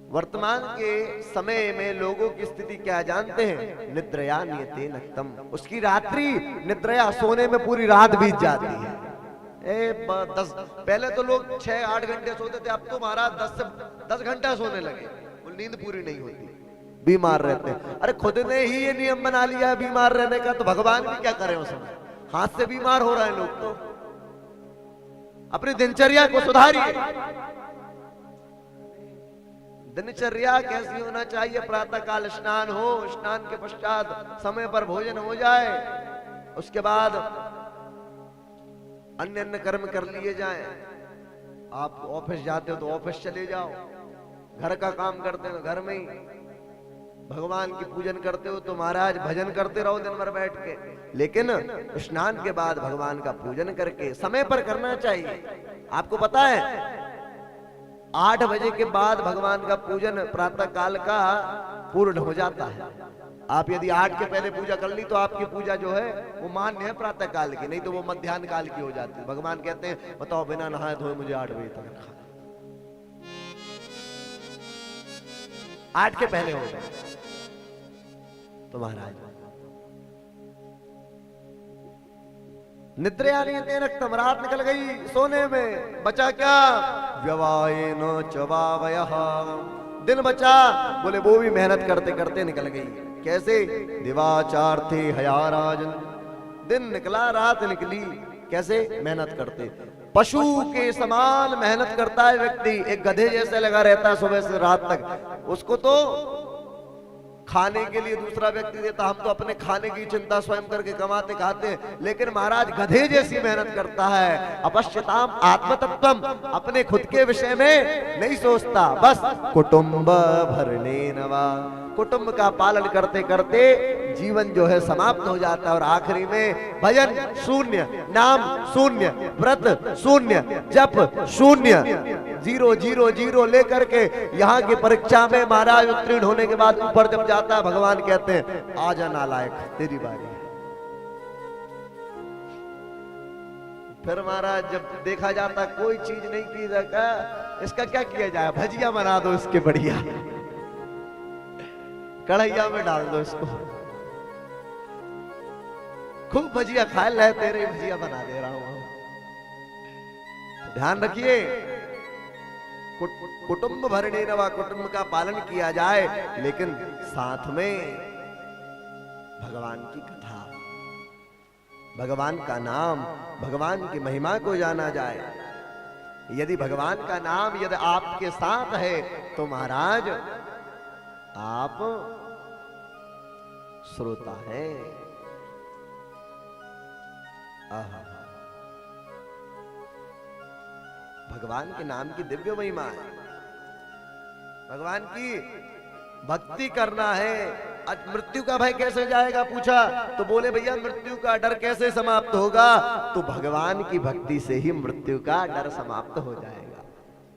वर्तमान के समय में लोगों की स्थिति क्या जानते हैं? निद्रया नियते नक्तम, उसकी रात्रि निद्रया सोने में पूरी रात बीत जाती है। 10 पहले तो लोग 6-8 घंटे सोते थे, अब तो महाराज 10 से 10 घंटा सोने लगे, वो नींद पूरी नहीं होती, बीमार रहते हैं। अरे खुद ने ही ये नियम बना लिया है बीमार रहने का, तो भगवान भी क्या करें उसमें? हाथ से बीमार हो रहे हैं लोग। तो अपनी दिनचर्या को सुधारिए। दिनचर्या कैसी होना चाहिए? प्रातः काल स्नान हो, स्नान के पश्चात समय पर भोजन हो जाए, उसके बाद अन्य अन्य कर्म कर लिए जाएं। आप ऑफिस जाते हो तो ऑफिस चले जाओ, घर का काम करते हो घर में ही, भगवान की पूजन करते हो तो महाराज भजन करते रहो दिन भर बैठ के, लेकिन स्नान के बाद भगवान का पूजन करके समय पर करना चाहिए। आपको पता है 8 बजे के बाद भगवान का पूजन प्रातः काल का पूर्ण हो जाता है। आप यदि 8 के पहले पूजा कर ली तो आपकी पूजा जो है वो मान्य है प्रातः काल की, नहीं तो वो मध्याह्न काल की हो जाती है। भगवान कहते हैं बताओ बिना नहाए धोए मुझे 8 बजे तक रखा, 8 के पहले हो जाए तो महाराज निद्रया नियते नक्तम, रात निकल गई सोने में, बचा क्या? व्यवायेन चवावयः, दिन बचा, बोले वो भी मेहनत करते करते निकल गई। कैसे? दिवाचार थे हयाराजन, दिन निकला रात निकली, कैसे? मेहनत करते। पशु के समान मेहनत करता है व्यक्ति, एक गधे जैसे लगा रहता है सुबह से रात तक, उसको तो खाने के लिए दूसरा व्यक्ति देता, हम तो अपने खाने की चिंता स्वयं करके कमाते खाते हैं, लेकिन महाराज गधे जैसी मेहनत करता है। अपश्यताम आत्मतत्वम, अपने खुद के विषय में नहीं सोचता, बस कुटुंब भरने नवा, कुटुंब का पालन करते करते जीवन जो है समाप्त हो जाता है, और आखिरी में भजन शून्य, नाम शून्य, व्रत शून्य, जप शून्य, 0 लेकर के यहाँ की परीक्षा में महाराज उत्तीर्ण होने के बाद ऊपर जब जाता है भगवान कहते हैं आजा नालायक तेरी बारी है। फिर महाराज जब देखा जाता कोई चीज नहीं की जाता, इसका क्या किया जाए? भजिया बना दो इसके बढ़िया, कढ़ैया में डाल दो इसको, खूब भजिया खाए, ले तेरे भजिया बना दे रहा हूं। ध्यान रखिए कुटुंब भरने नवा, कुटुंब का पालन किया जाए, लेकिन साथ में भगवान की कथा, भगवान का नाम, भगवान की महिमा को जाना जाए। यदि भगवान का नाम यदि आपके साथ है तो महाराज आप श्रोता है। भगवान के नाम की दिव्य महिमा है, भगवान की भक्ति करना है। आज मृत्यु का भय कैसे जाएगा पूछा, तो बोले भैया मृत्यु का डर कैसे समाप्त होगा? तो भगवान की भक्ति से ही मृत्यु का डर समाप्त हो जाएगा।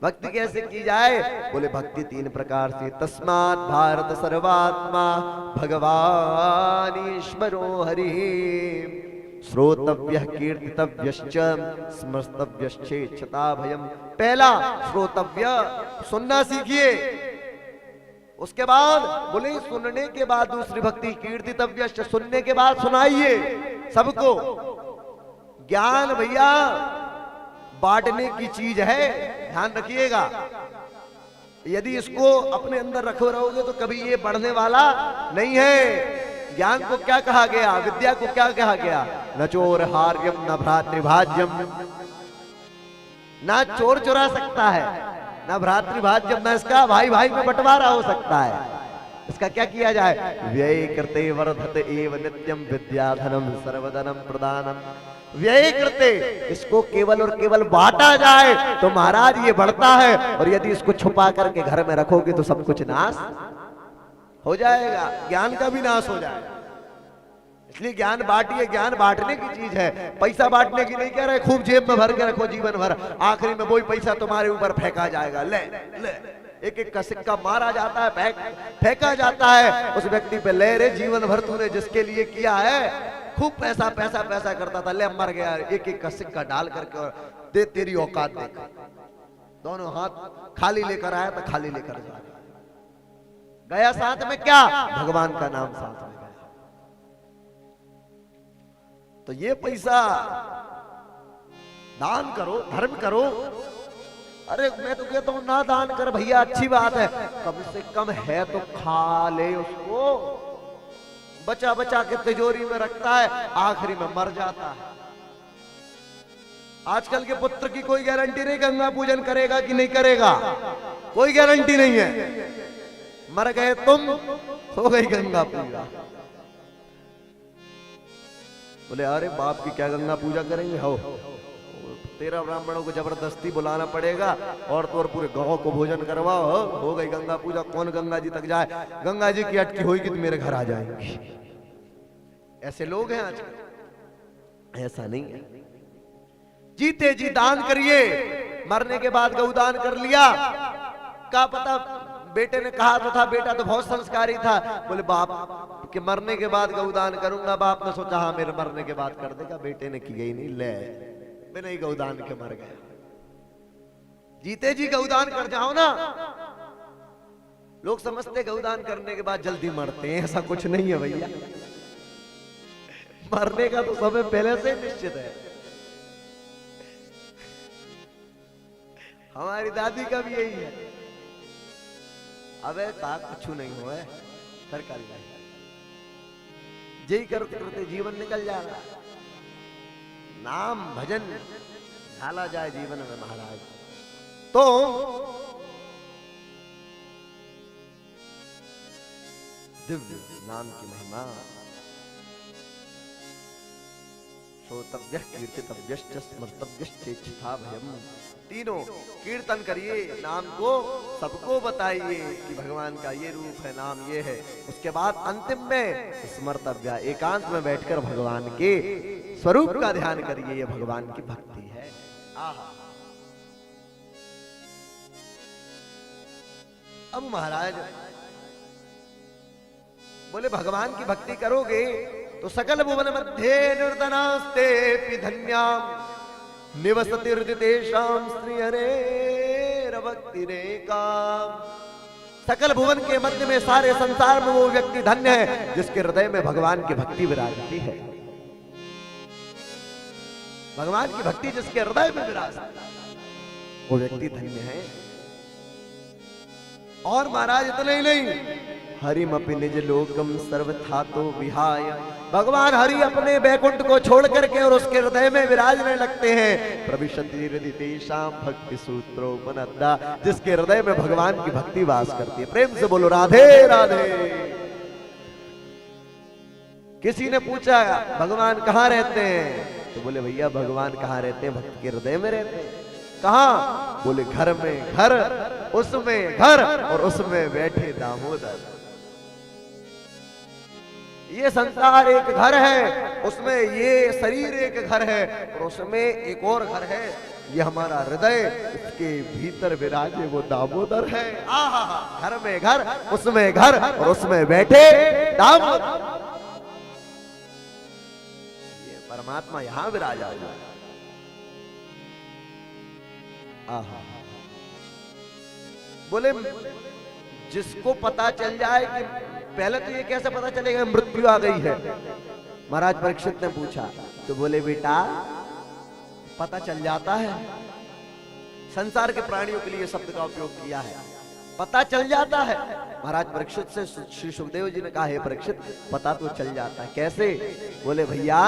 भक्ति कैसे की जाए? बोले भक्ति 3 प्रकार से, तस्मात् भारत सर्वात्मा भगवान ईश्वरो हरि, श्रोतव्यः कीर्तितव्यश्च स्मर्तव्यश्चेच्छता भयम्। पहला श्रोतव्य, सुनना सीखिए, उसके बाद बोले सुनने के बाद दूसरी भक्ति कीर्तितव्यश्च, सुनने के बाद सुनाइए सबको। ज्ञान भैया बांटने की चीज है, ध्यान रखिएगा। यदि इसको अपने अंदर रखे रहोगे तो कभी ये बढ़ने वाला नहीं है। ज्ञान को क्या कहा गया? विद्या को क्या कहा गया? न चोर हार्यम न भ्रातृभाज्यम, ना चोर चुरा सकता है, ना भ्रातृभाज्यम, ना इसका भाई भाई में बंटवारा हो सकता है। इसका क्या किया जाए? व्यय कृते वर्धते एव नित्यम विद्याधनम सर्वधनम प्रदानम। व्यय करते, इसको केवल और केवल बांटा जाए तो महाराज ये बढ़ता है, और यदि इसको छुपा करके घर में रखोगे तो सब कुछ नाश हो जाएगा, ज्ञान का भी नाश हो जाएगा। इसलिए ज्ञान बांटिए, ज्ञान बांटने की चीज है, पैसा बांटने की नहीं कह रहे। खूब जेब में भर के रखो जीवन भर, आखिरी में वही पैसा तुम्हारे ऊपर फेंका जाएगा। ले ले, एक एक का सिक्का मारा जाता है, फेंका जाता है उस व्यक्ति पे। ले रे, जीवन भर तूने जिसके लिए किया है, खूब पैसा पैसा पैसा करता था, ले मर गया, एक एक का सिक्का डाल करके और दे, तेरी औकात देख। दोनों हाथ खाली लेकर आया तो खाली लेकर जा, गया साथ में क्या? भगवान का नाम साथ में गया। तो ये पैसा दान करो, धर्म करो। अरे मैं तो कहता हूं ना दान कर भैया, अच्छी बात है, कम से कम है तो खा ले उसको। बचा बचा के तिजोरी में रखता है, आखिरी में मर जाता है। आजकल के पुत्र की कोई गारंटी नहीं गंगा पूजन करेगा कि नहीं करेगा, कोई गारंटी नहीं है। मर गए तुम, हो गई गंगा पूजा। बोले अरे बाप की क्या गंगा पूजा करेंगे? हो 13 ब्राह्मणों को जबरदस्ती बुलाना पड़ेगा और तो और पूरे गांव को भोजन करवाओ, हो गई गंगा पूजा। कौन गंगा जी तक जाए? गंगा जी की अटकी होगी तो मेरे घर आ जाएंगी। ऐसे लोग हैं आजकल, ऐसा नहीं है। जीते जी दान करिए, मरने के बाद गौदान कर लिया। क्या पता बेटे ने कहा तो था, बेटा तो बहुत संस्कारी था, बोले बाप के मरने के बाद गौदान करूंगा। बाप ने सोचा हाँ मेरे मरने के बाद कर देगा, बेटे ने किया ही नहीं, ले बिना ही गौदान के मर गया। जीते जी गौदान कर जाओ ना। लोग समझते गौदान करने के बाद जल्दी मरते हैं, ऐसा कुछ नहीं है भैया। मरने का तो समय पहले से निश्चित है। हमारी दादी का भी यही है, अबे का कुछ नहीं हुआ है, फिर कर जाए, यही करते करते जीवन निकल जा रहा है। नाम भजन ढाला जाए जीवन में महाराज, तो दिव्य नाम की महिमा। श्रोतव्य कीर्तितव्य स्मर्तव्य भयम। तीनों कीर्तन करिए, नाम को सबको बताइए कि भगवान का ये रूप है, नाम ये है। उसके बाद अंतिम में स्मर्तव्य, एकांत में बैठकर भगवान के स्वरूप का ध्यान करिए, ये भगवान की भक्ति है। आहा। अब महाराज बोले भगवान की भक्ति करोगे तो सकल भुवन मध्ये निर्धनास्ते धन्याम निवसतिर्दितेषां श्रीहरेर्भक्तिरेका। सकल भुवन के मध्य में, सारे संसार में वो व्यक्ति धन्य है जिसके हृदय में भगवान की भक्ति विराजती है। भगवान की भक्ति जिसके हृदय में विराजती है वो व्यक्ति धन्य है। और महाराज इतना ही नहीं, हरिमपि निज लोकम सर्वथा तो विहाय। भगवान हरि अपने बैकुंठ को छोड़ करके और उसके हृदय में विराजने लगते हैं। प्रविशति हृदितेषां भक्ति सूत्रोपनद्धा, जिसके हृदय में भगवान की भक्ति वास करती है। प्रेम से बोलो राधे राधे। किसी ने पूछा भगवान कहाँ रहते हैं, तो बोले भैया भगवान कहाँ रहते हैं? भक्त के हृदय में रहते हैं। कहाँ? बोले घर में घर, उसमें घर, और उसमें बैठे दामोदर। ये संसार एक घर है, उसमें ये शरीर एक घर है, और उसमें एक और घर है, ये हमारा हृदय, इसके भीतर विराजे वो दामोदर है। आहा, घर में घर, उसमें घर, और उसमें बैठे दामोदर। ये परमात्मा यहां विराजा है। आहा। बोले जिसको पता चल जाए कि पहले तो ये कैसे पता चलेगा मृत्यु आ गई है, महाराज परीक्षित ने पूछा, तो बोले बेटा पता चल जाता है। संसार के प्राणियों के लिए शब्द का उपयोग किया है, पता चल जाता है। महाराज परीक्षित से श्री सुखदेव जी ने कहा, हे परीक्षित पता तो चल जाता है, कैसे? बोले भैया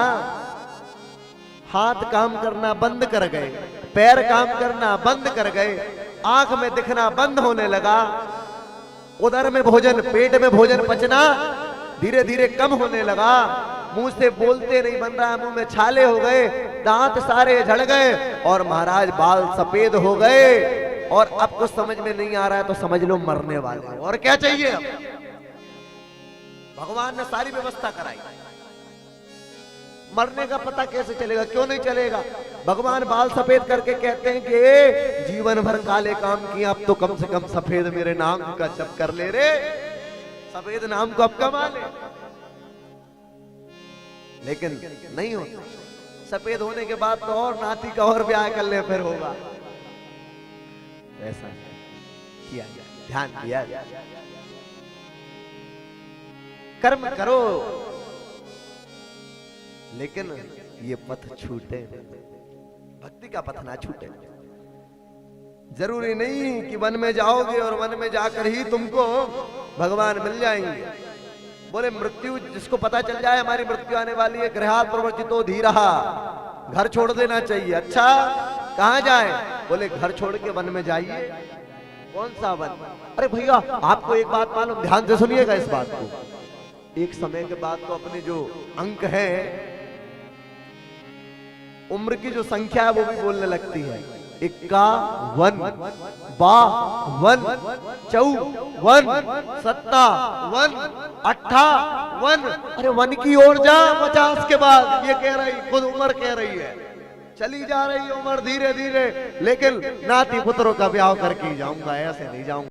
हाथ काम करना बंद कर गए, पैर काम करना बंद कर गए, आंख में दिखना बंद होने लगा, उदर में भोजन, पेट में भोजन पचना धीरे धीरे कम होने लगा, मुंह से बोलते नहीं बन रहा, मुंह में छाले हो गए, दांत सारे झड़ गए, और महाराज बाल सफेद हो गए, और अब कुछ समझ में नहीं आ रहा है तो समझ लो मरने वाले। और क्या चाहिए? अब भगवान ने सारी व्यवस्था कराई, मरने का पता कैसे चलेगा? क्यों नहीं चलेगा? भगवान बाल सफेद करके कहते हैं कि जीवन भर काले काम किए, अब तो कम से कम सफेद मेरे नाम का जप कर ले रे, सफेद नाम को अब कमा ले। लेकिन नहीं होता, सफेद होने के बाद तो और नाती का और ब्याह कर ले, फिर होगा। ऐसा किया, ध्यान किया। कर्म करो, लेकिन ये पथ छूटे, भक्ति का पथ ना छूटे। जरूरी नहीं कि वन में जाओगे और वन में जाकर ही तुमको भगवान मिल जाएंगे। बोले मृत्यु जिसको पता चल जाए हमारी मृत्यु आने वाली है, गृहात् प्रवर्तितो धीरः, घर छोड़ देना चाहिए। अच्छा कहाँ जाए? बोले घर छोड़ के वन में जाइए। कौन सा वन? अरे भैया आपको एक बात मालूम, ध्यान से सुनिएगा इस बात को। एक समय के बाद तो अपने जो अंक है, उम्र की जो संख्या है वो भी बोलने लगती है। 51, 52, 54, 57, 58। अरे वन की ओर जा 50 के बाद, ये कह रही, खुद उम्र कह रही है। चली जा रही है उम्र धीरे धीरे, लेकिन नाती पुत्रों का ब्याह करके ही जाऊंगा, ऐसे नहीं जाऊंगा।